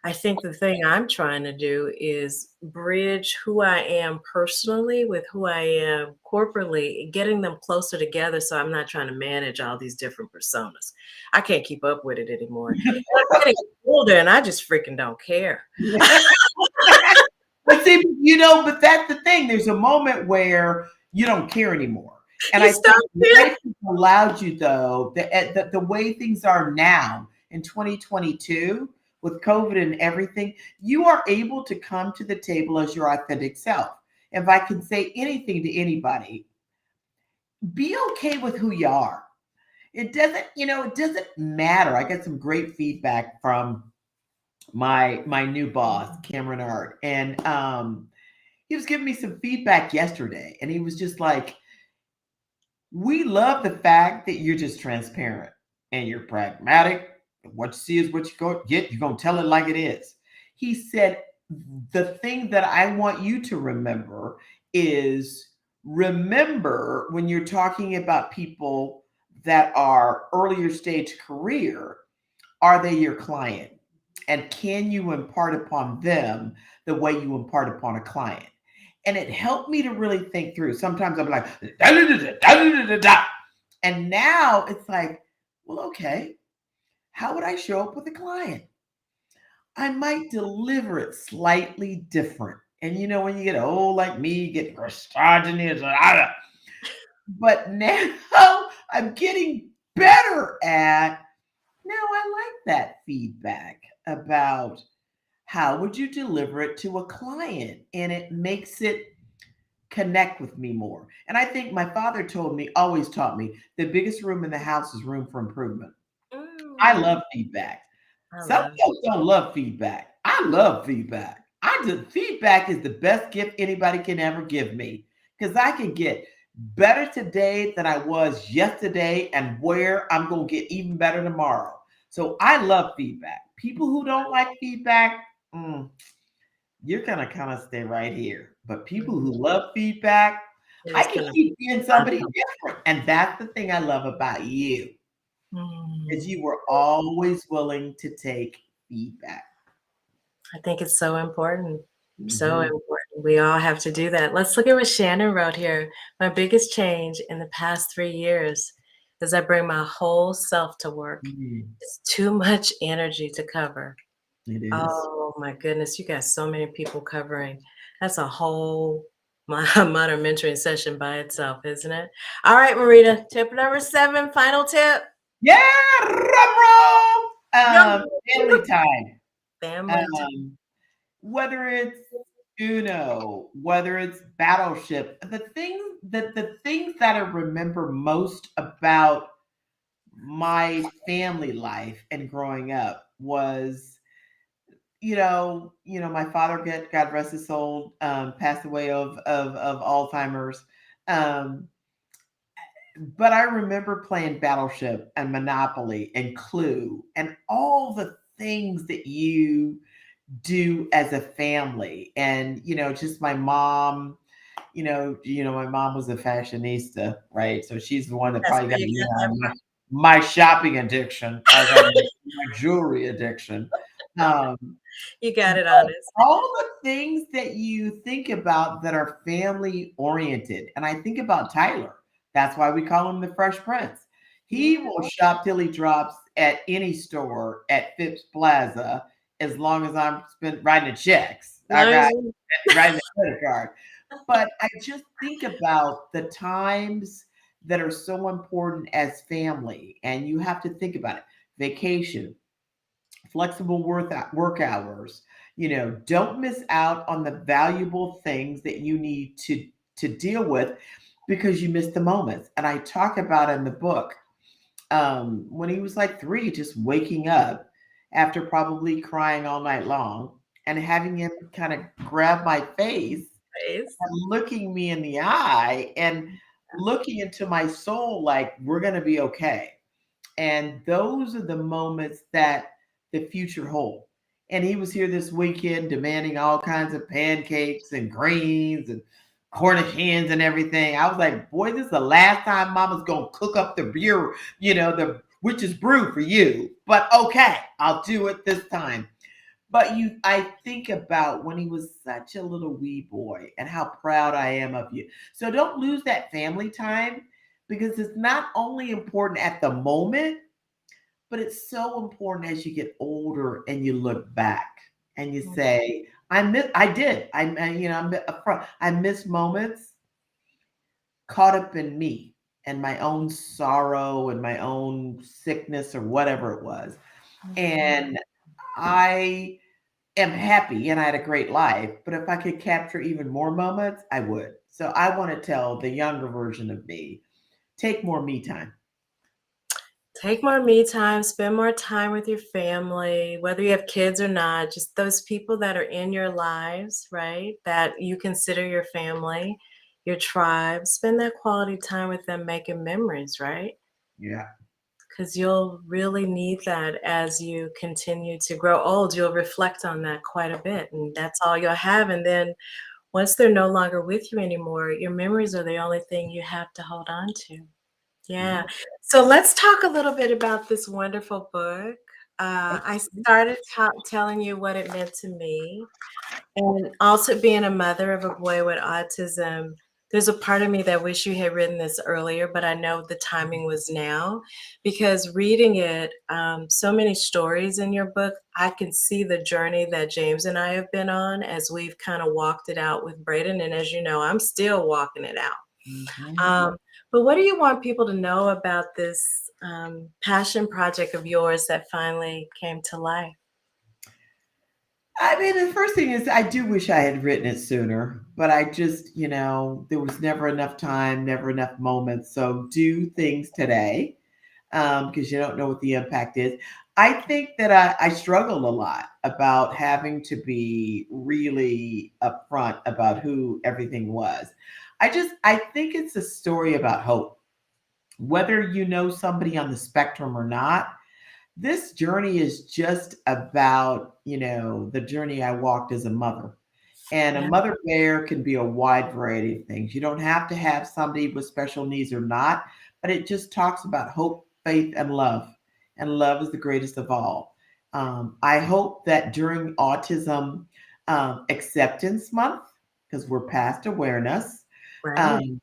I think the thing I'm trying to do is bridge who I am personally with who I am corporately, getting them closer together so I'm not trying to manage all these different personas. I can't keep up with it anymore. And I'm getting older and I just freaking don't care. But see, but that's the thing. There's a moment where you don't care anymore. And You I stop think caring. life has allowed you, though, the way things are now in 2022 with COVID and everything, you are able to come to the table as your authentic self. If I can say anything to anybody, be okay with who you are. It doesn't matter. I got some great feedback from my new boss, Cameron Art, and he was giving me some feedback yesterday, and he was just like, "We love the fact that you're just transparent and you're pragmatic. What you see is what you go get. You're gonna tell it like it is." He said, "The thing that I want you to is remember when you're talking about people that are earlier stage career, are they your client? And can you impart upon them the way you impart upon a client?" And it helped me to really think through. Sometimes I'm like, "Da, da, da, da, da, da, da, da." And now it's like, well, okay, how would I show up with a client? I might deliver it slightly different. And when you get old like me, you get Christogenous, but now I'm getting better at now I like that feedback about how would you deliver it to a client, and it makes it connect with me more. And I think my father always taught me the biggest room in the house is room for improvement. I Mm, love feedback. I Some love folks don't love feedback. I love feedback. Feedback is the best gift anybody can ever give me because I can get better today than I was yesterday and where I'm going to get even better tomorrow. So I love feedback. People who don't like feedback, you're going to kind of stay right here. But people mm, who love feedback, they're I just can gonna keep being somebody different. And that's the thing I love about you is mm. you were always willing to take feedback. I think it's so important. So Mhm. important. We all have to do that. Let's look at what Shannon wrote here. My biggest change in the past 3 years is I bring my whole self to work. Mm, It's too much energy to cover. it is. Oh my goodness, you got so many people covering. That's a whole modern mentoring session by itself, isn't it? All right, Marita, tip number 7, final tip. Yeah, rum roll. Drum Family time. family time. Um, whether it's whether it's Battleship, the things that I remember most about my family life and growing up was, my father, God rest his soul, passed away of Alzheimer's. Um, But I remember playing Battleship and Monopoly and Clue and all the things that you do as a family. And, just my mom, my mom was a fashionista, right? So she's the one that That's probably where got you me got that on from. my shopping addiction, as I my jewelry addiction. Um, You got it but honest. all the things that you think about that are family oriented, and I think about Tyler. That's why we call him the Fresh Prince. He Yeah. will shop till he drops at any store at Phipps Plaza as long as I'm writing checks. I Long as got you writing a credit card. But I just think about the times that are so important as family, and you have to think about it. Vacation, flexible work hours. Don't miss out on the valuable things that you need to deal with because you missed the moments. And I talk about in the book when he was like 3, just waking up after probably crying all night long and having him kind of grab my face praise. and looking me in the eye and looking into my soul like we're going to be okay. And those are the moments that the future hold. And he was here this weekend demanding all kinds of pancakes and greens and Cornish hens and everything. I was like, boy, this is the last time mama's gonna cook up the beer, the witch's brew for you. But okay, I'll do it this time. But I think about when he was such a little wee boy and how proud I am of you. So don't lose that family time because it's not only important at the moment, but it's so important as you get older and you look back and you say, I did. I'm upfront. I miss moments caught up in me and my own sorrow and my own sickness or whatever it was. And I am happy and I had a great life, but if I could capture even more moments, I would. So I want to tell the younger version of me, take more me time. Take more me time, spend more time with your family, whether you have kids or not, just those people that are in your lives, right? That you consider your family, your tribe. Spend that quality time with them making memories, right? Yeah. Because you'll really need that as you continue to grow old. You'll reflect on that quite a bit, and that's all you'll have. And then once they're no longer with you anymore, your memories are the only thing you have to hold on to. Yeah. Yeah. So let's talk a little bit about this wonderful book. I started telling you what it meant to me. And also being a mother of a boy with autism, there's a part of me that wish you had written this earlier, but I know the timing was now because reading it, so many stories in your book, I can see the journey that James and I have been on as we've kind of walked it out with Braden. And as you know, I'm still walking it out. Mhm. Um, but what do you want people to know about this passion project of yours that finally came to life? I mean, the first thing is I do wish I had written it sooner, but I just, there was never enough time, never enough moments. So do things today because you don't know what the impact is. I think that I struggled a lot about having to be really upfront about who everything was. I think it's a story about hope. Whether you know somebody on the spectrum or not, this journey is just about, the journey I walked as a mother. And a Yeah, mother bear can be a wide variety of things. You don't have to have somebody with special needs or not, but it just talks about hope, faith, and love. And love is the greatest of all. I hope that during Autism Acceptance Month, because we're past awareness, right. um,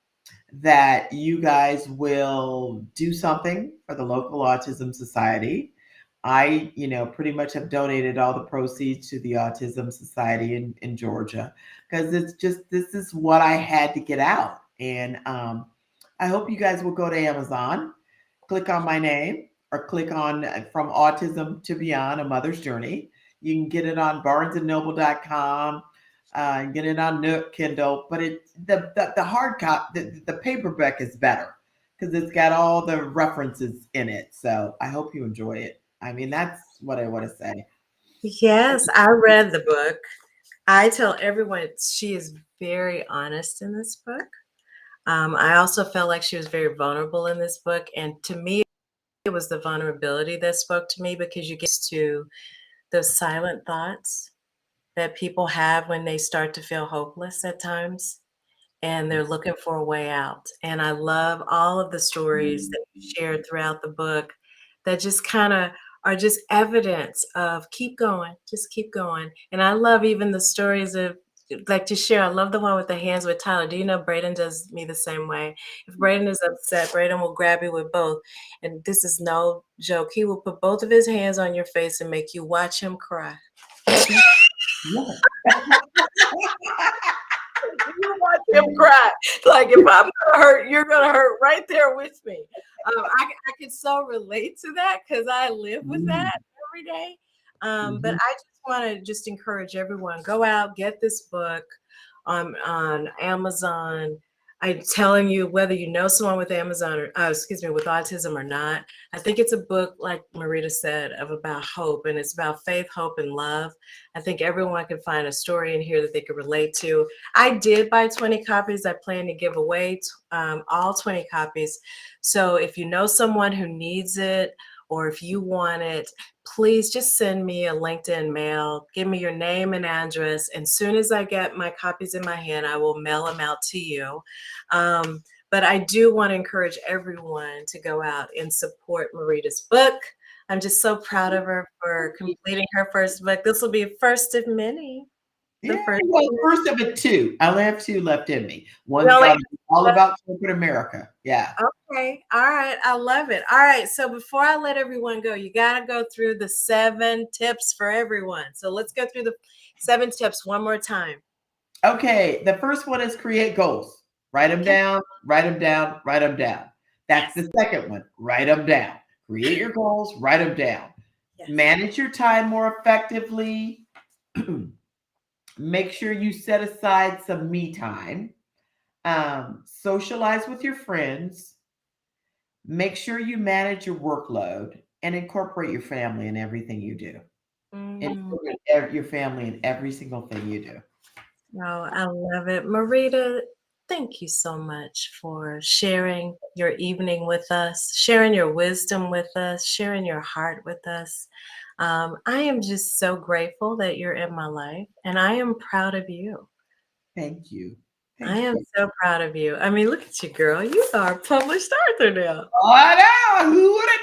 that you guys will do something for the local autism society. I, pretty much have donated all the proceeds to the Autism Society in Georgia because it's just, this is what I had to get out. And I hope you guys will go to Amazon, click on my name, or click on From Autism to Beyond, A Mother's Journey. You can get it on barnesandnoble.com, get it on Nook, Kindle, but the hard copy, the paperback is better because it's got all the references in it. So I hope you enjoy it. I mean, that's what I want to say. Yes, I read the book. I tell everyone she is very honest in this book. I also felt like she was very vulnerable in this book. And to me, it was the vulnerability that spoke to me because you get to those silent thoughts that people have when they start to feel hopeless at times and they're looking for a way out. And I love all of the stories that you shared throughout the book that just kind of are just evidence of keep going, just keep going. And I love even the stories of like to share. I love the one with the hands with Tyler. Do you know Braden does me the same way? If Braden is upset, Braden will grab you with both. And this is no joke. He will put both of his hands on your face and make you watch him cry. Yeah. You watch him cry. Like if I'm gonna hurt, you're gonna hurt right there with me. I can so relate to that because I live with that every day. But Mhm. I just want to just encourage everyone: go out, get this book on Amazon. I'm telling you, whether you know someone with Amazon or, excuse me, with autism or not, I think it's a book, like Marita said, of about hope, and it's about faith, hope, and love. I think everyone can find a story in here that they could relate to. I did buy 20 copies. I plan to give away all 20 copies. So if you know someone who needs it, or if you want it, please just send me a LinkedIn mail. Give me your name and address. And soon as I get my copies in my hand, I will mail them out to you. But I do want to encourage everyone to go out and support Marita's book. I'm just so proud of her for completing her first book. This will be a first of many. The Yeah, first. well, first of it, two. I only have two left in me. You One's only got all about corporate America. Yeah. Okay. All right. I love it. All right. So before I let everyone go, you got to go through the 7 tips for everyone. So let's go through the 7 tips one more time. Okay. The first one is create goals. Write them Okay. down, write them down, write them down. That's Yes. the second one. Write them down. Create your goals, write them down. Yes. Manage your time more effectively. Make sure you set aside some me time. Socialize with your friends. Make sure you manage your workload and incorporate your family in everything you do. Mm. Incorporate your family in every single thing you do. Oh, I love it. Marita, thank you so much for sharing your evening with us, sharing your wisdom with us, sharing your heart with us. I am just so grateful that you're in my life, and I am proud of you. Thank you. I Thank am you. so proud of you. I mean, look at you, girl. You are a published author now. Oh, I know. Who would have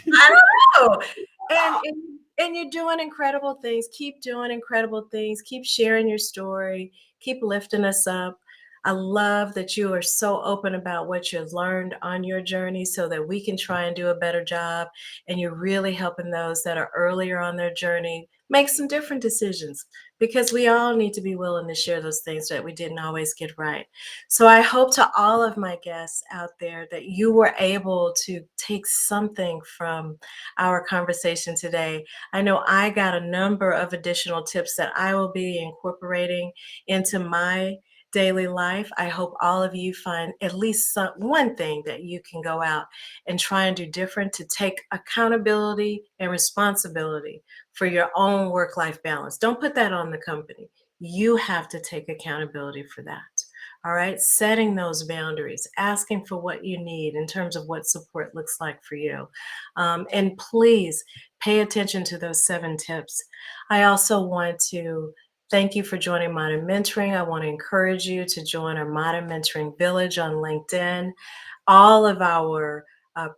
I known? don't know. And you're doing incredible things. Keep doing incredible things. Keep sharing your story. Keep lifting us up. I love that you are so open about what you've learned on your journey so that we can try and do a better job. And you're really helping those that are earlier on their journey make some different decisions because we all need to be willing to share those things that we didn't always get right. So I hope to all of my guests out there that you were able to take something from our conversation today. I know I got a number of additional tips that I will be incorporating into my daily life. I hope all of you find at least one thing that you can go out and try and do different to take accountability and responsibility for your own work life balance. Don't put that on the company. You have to take accountability for that. All right, setting those boundaries, asking for what you need in terms of what support looks like for you. And please pay attention to those 7 tips. I also want to thank you for joining Modern Mentoring. I want to encourage you to join our Modern Mentoring Village on LinkedIn. All of our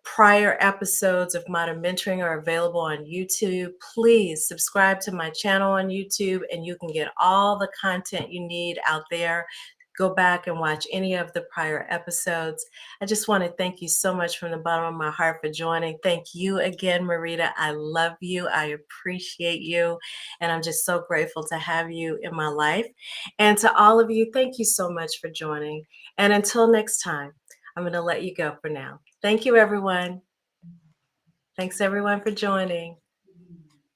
prior episodes of Modern Mentoring are available on YouTube. Please subscribe to my channel on YouTube, and you can get all the content you need out there. Go back and watch any of the prior episodes. I just want to thank you so much from the bottom of my heart for joining. Thank you again, Marita. I love you. I appreciate you. And I'm just so grateful to have you in my life. And to all of you, thank you so much for joining. And until next time, I'm going to let you go for now. Thank you, everyone. Thanks, everyone, for joining.